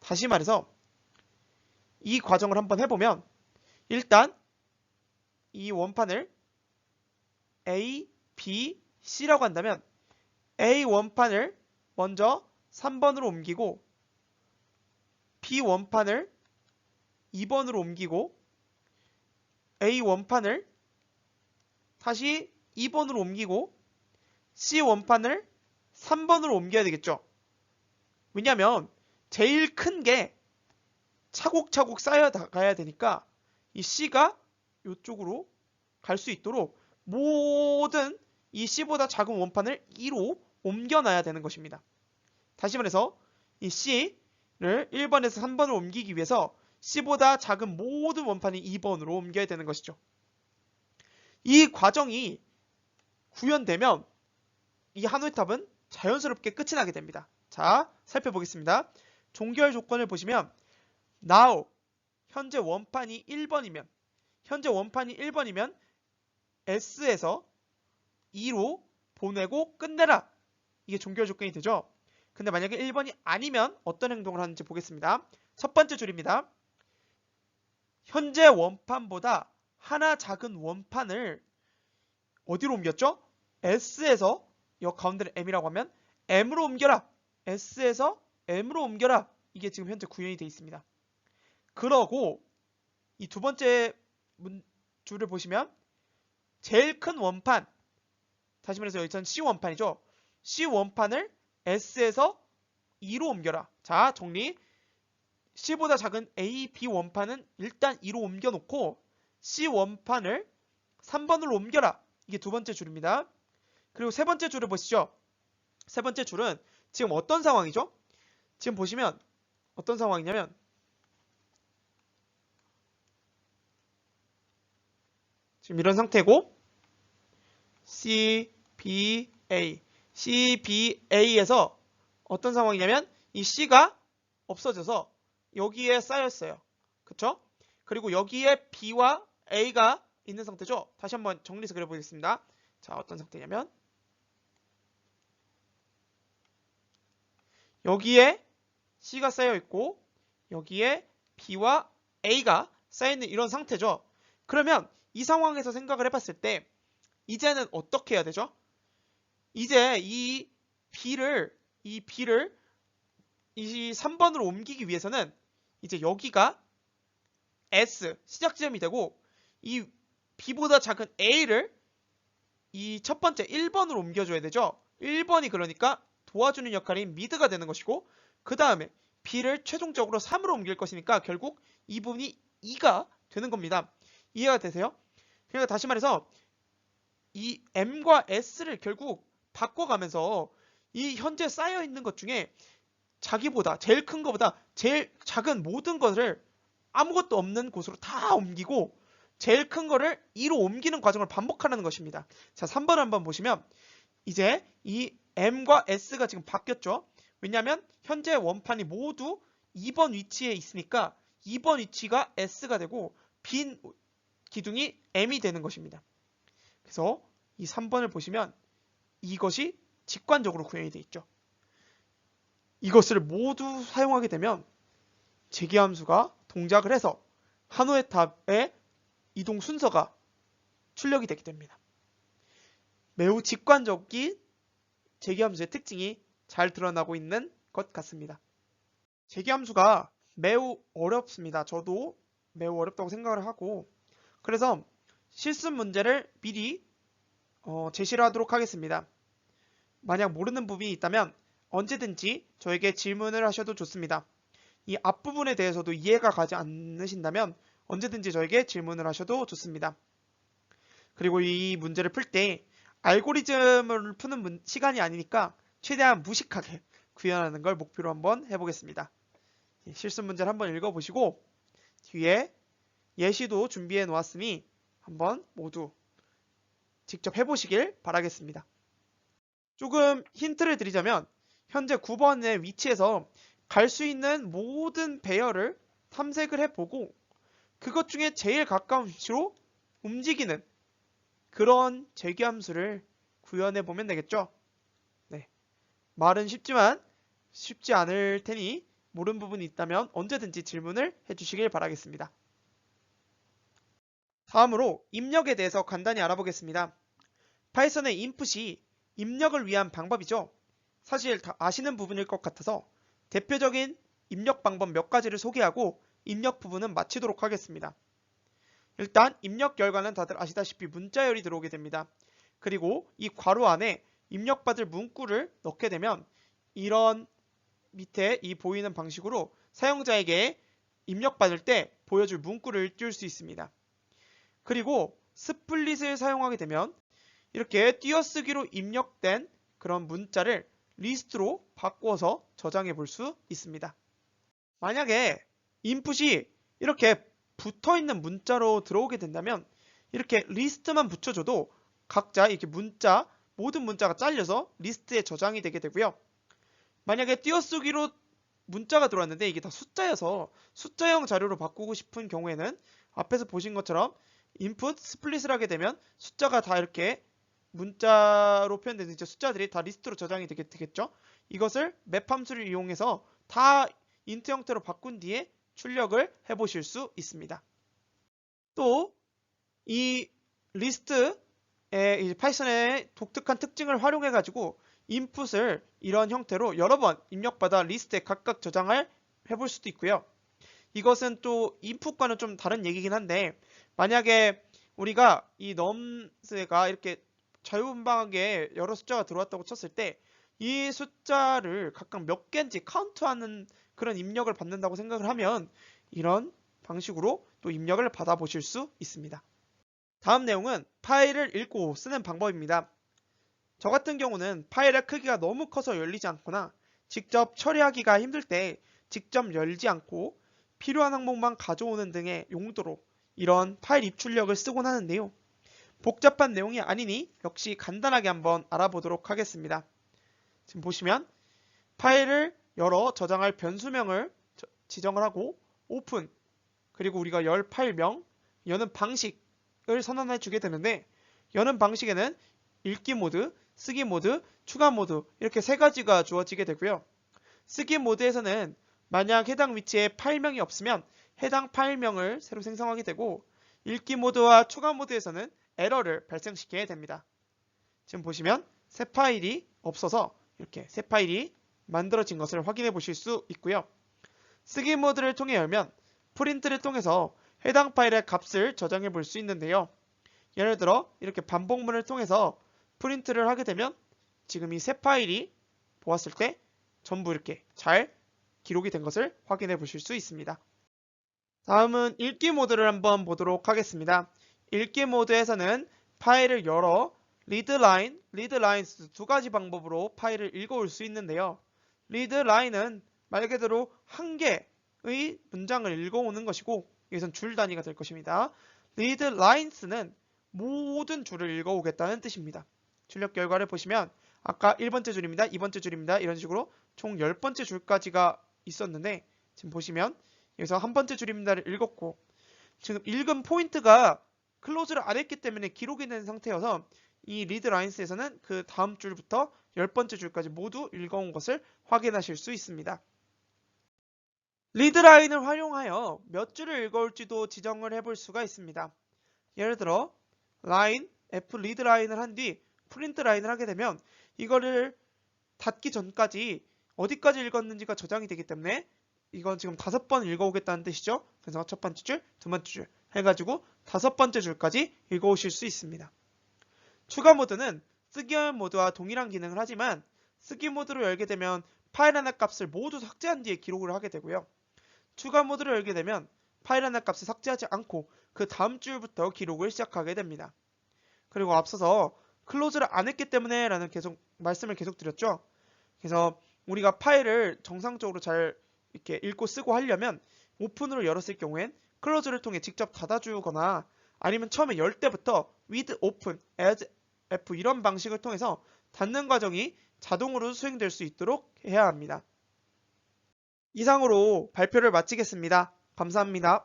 다시 말해서 이 과정을 한번 해보면 일단 이 원판을 A, B, C라고 한다면 A 원판을 먼저 3번으로 옮기고 B 원판을 2번으로 옮기고 A 원판을 다시 2번으로 옮기고 C 원판을 3번으로 옮겨야 되겠죠. 왜냐하면 제일 큰 게 차곡차곡 쌓여 가야 되니까 이 C가 이쪽으로 갈 수 있도록 모든 이 C보다 작은 원판을 2로 옮겨놔야 되는 것입니다. 다시 말해서 이 C를 1번에서 3번으로 옮기기 위해서 C보다 작은 모든 원판이 2번으로 옮겨야 되는 것이죠. 이 과정이 구현되면 이 한우의 탑은 자연스럽게 끝이 나게 됩니다. 자, 살펴보겠습니다. 종결 조건을 보시면 now 현재 원판이 1번이면 S에서 2로 보내고 끝내라. 이게 종결 조건이 되죠. 근데 만약에 1번이 아니면 어떤 행동을 하는지 보겠습니다. 첫 번째 줄입니다. 현재 원판보다 하나 작은 원판을 어디로 옮겼죠? S에서 여 가운데는 M이라고 하면 M으로 옮겨라. S에서 M으로 옮겨라. 이게 지금 현재 구현이 되어 있습니다. 그러고 이 두 번째 줄을 보시면 제일 큰 원판, 다시 말해서 여기서는 C 원판이죠. C 원판을 S에서 2로 옮겨라. 자, 정리. C보다 작은 A, B 원판은 일단 2로 옮겨놓고 C 원판을 3번으로 옮겨라. 이게 두 번째 줄입니다. 그리고 세 번째 줄을 보시죠. 세 번째 줄은 지금 어떤 상황이죠? 지금 보시면 어떤 상황이냐면 지금 이런 상태고 C, B, A C, B, A에서 어떤 상황이냐면 이 C가 없어져서 여기에 쌓였어요. 그쵸? 그리고 여기에 B와 A가 있는 상태죠. 다시 한번 정리해서 그려보겠습니다. 자, 어떤 상태냐면 여기에 C가 쌓여있고 여기에 B와 A가 쌓여있는 이런 상태죠. 그러면 이 상황에서 생각을 해봤을 때 이제는 어떻게 해야 되죠? 이제 이 B를 이 3번으로 옮기기 위해서는 이제 여기가 S 시작 지점이 되고 이 B보다 작은 A를 이 첫 번째 1번으로 옮겨줘야 되죠. 1번이 그러니까 도와주는 역할인 미드가 되는 것이고 그 다음에 B를 최종적으로 3으로 옮길 것이니까 결국 이 부분이 2가 되는 겁니다. 이해가 되세요? 그러니까 다시 말해서 이 M과 S를 결국 바꿔가면서 이 현재 쌓여있는 것 중에 자기보다 제일 큰 것보다 제일 작은 모든 것을 아무것도 없는 곳으로 다 옮기고 제일 큰 거를 2로 옮기는 과정을 반복하는 것입니다. 자, 3번을 한번 보시면 이제 이 M과 S가 지금 바뀌었죠. 왜냐하면 현재 원판이 모두 2번 위치에 있으니까 2번 위치가 S가 되고 빈 기둥이 M이 되는 것입니다. 그래서 이 3번을 보시면 이것이 직관적으로 구현이 되어 있죠. 이것을 모두 사용하게 되면 재기함수가 동작을 해서 한호의 탑의 이동 순서가 출력이 되게 됩니다. 매우 직관적인 재기함수의 특징이 잘 드러나고 있는 것 같습니다. 재기함수가 매우 어렵습니다. 저도 매우 어렵다고 생각을 하고 그래서 실습 문제를 미리 제시를 하도록 하겠습니다. 만약 모르는 부분이 있다면 언제든지 저에게 질문을 하셔도 좋습니다. 이 앞부분에 대해서도 이해가 가지 않으신다면 언제든지 저에게 질문을 하셔도 좋습니다. 그리고 이 문제를 풀 때 알고리즘을 푸는 시간이 아니니까 최대한 무식하게 구현하는 걸 목표로 한번 해보겠습니다. 실습 문제를 한번 읽어보시고 뒤에 예시도 준비해 놓았으니 한번 모두 직접 해보시길 바라겠습니다. 조금 힌트를 드리자면 현재 9번의 위치에서 갈 수 있는 모든 배열을 탐색을 해보고 그것 중에 제일 가까운 위치로 움직이는 그런 재기함수를 구현해 보면 되겠죠. 네. 말은 쉽지만 쉽지 않을 테니 모르는 부분이 있다면 언제든지 질문을 해주시길 바라겠습니다. 다음으로 입력에 대해서 간단히 알아보겠습니다. 파이썬의 인풋이 입력을 위한 방법이죠. 사실 다 아시는 부분일 것 같아서 대표적인 입력 방법 몇 가지를 소개하고 입력 부분은 마치도록 하겠습니다. 일단 입력 결과는 다들 아시다시피 문자열이 들어오게 됩니다. 그리고 이 괄호 안에 입력받을 문구를 넣게 되면 이런 밑에 이 보이는 방식으로 사용자에게 입력받을 때 보여줄 문구를 띄울 수 있습니다. 그리고 스플릿을 사용하게 되면 이렇게 띄어쓰기로 입력된 그런 문자를 리스트로 바꿔서 저장해 볼 수 있습니다. 만약에 인풋이 이렇게 붙어 있는 문자로 들어오게 된다면 이렇게 리스트만 붙여줘도 각자 이렇게 모든 문자가 잘려서 리스트에 저장이 되게 되고요. 만약에 띄어쓰기로 문자가 들어왔는데 이게 다 숫자여서 숫자형 자료로 바꾸고 싶은 경우에는 앞에서 보신 것처럼 인풋 스플릿을 하게 되면 숫자가 다 이렇게 문자로 표현되는 이제 숫자들이 다 리스트로 저장이 되겠죠. 이것을 맵 함수를 이용해서 다 인트 형태로 바꾼 뒤에 출력을 해보실 수 있습니다. 또 이 리스트의 파이썬의 독특한 특징을 활용해 가지고 인풋을 이런 형태로 여러 번 입력받아 리스트에 각각 저장을 해볼 수도 있고요. 이것은 또 인풋과는 좀 다른 얘기긴 한데 만약에 우리가 이 nums가 이렇게 자유분방하게 여러 숫자가 들어왔다고 쳤을 때 이 숫자를 각각 몇 개인지 카운트하는 그런 입력을 받는다고 생각을 하면 이런 방식으로 또 입력을 받아보실 수 있습니다. 다음 내용은 파일을 읽고 쓰는 방법입니다. 저 같은 경우는 파일의 크기가 너무 커서 열리지 않거나 직접 처리하기가 힘들 때 직접 열지 않고 필요한 항목만 가져오는 등의 용도로 이런 파일 입출력을 쓰곤 하는데요. 복잡한 내용이 아니니 역시 간단하게 한번 알아보도록 하겠습니다. 지금 보시면 파일을 열어 저장할 변수명을 지정을 하고 오픈 그리고 우리가 열 파일명 여는 방식을 선언해 주게 되는데 여는 방식에는 읽기 모드, 쓰기 모드, 추가 모드 이렇게 세 가지가 주어지게 되고요. 쓰기 모드에서는 만약 해당 위치에 파일명이 없으면 해당 파일명을 새로 생성하게 되고 읽기 모드와 추가 모드에서는 에러를 발생시키게 됩니다. 지금 보시면 새 파일이 없어서 이렇게 새 파일이 만들어진 것을 확인해 보실 수 있고요. 쓰기 모드를 통해 열면 프린트를 통해서 해당 파일의 값을 저장해 볼 수 있는데요. 예를 들어 이렇게 반복문을 통해서 프린트를 하게 되면 지금 이 새 파일이 보았을 때 전부 이렇게 잘 기록이 된 것을 확인해 보실 수 있습니다. 다음은 읽기 모드를 한번 보도록 하겠습니다. 읽기 모드에서는 파일을 열어 readline, readlines 두 가지 방법으로 파일을 읽어올 수 있는데요. readline은 말 그대로 한 개의 문장을 읽어오는 것이고 여기선 줄 단위가 될 것입니다. readlines는 모든 줄을 읽어오겠다는 뜻입니다. 출력 결과를 보시면 아까 1번째 줄입니다. 2번째 줄입니다. 이런 식으로 총 10번째 줄까지가 있었는데 지금 보시면 여기서 한 번째 줄입니다를 읽었고 지금 읽은 포인트가 클로즈를 안 했기 때문에 기록이 된 상태여서 이 리드라인스에서는 그 다음 줄부터 10번째 줄까지 모두 읽어온 것을 확인하실 수 있습니다. 리드라인을 활용하여 몇 줄을 읽어올지도 지정을 해볼 수가 있습니다. 예를 들어 라인 F 리드라인을 한 뒤 프린트 라인을 하게 되면 이거를 닫기 전까지 어디까지 읽었는지가 저장이 되기 때문에 이건 지금 5번 읽어오겠다는 뜻이죠. 그래서 첫 번째 줄, 두 번째 줄 해가지고 5번째 줄까지 읽어오실 수 있습니다. 추가 모드는 쓰기 모드와 동일한 기능을 하지만 쓰기 모드로 열게 되면 파일 하나 값을 모두 삭제한 뒤에 기록을 하게 되고요. 추가 모드로 열게 되면 파일 하나 값을 삭제하지 않고 그 다음 줄부터 기록을 시작하게 됩니다. 그리고 앞서서 클로즈를 안 했기 때문에 라는 말씀을 계속 드렸죠. 그래서 우리가 파일을 정상적으로 잘 이렇게 읽고 쓰고 하려면 오픈으로 열었을 경우엔 클로즈를 통해 직접 닫아주거나 아니면 처음에 열 때부터 with open, as f 이런 방식을 통해서 닫는 과정이 자동으로 수행될 수 있도록 해야 합니다. 이상으로 발표를 마치겠습니다. 감사합니다.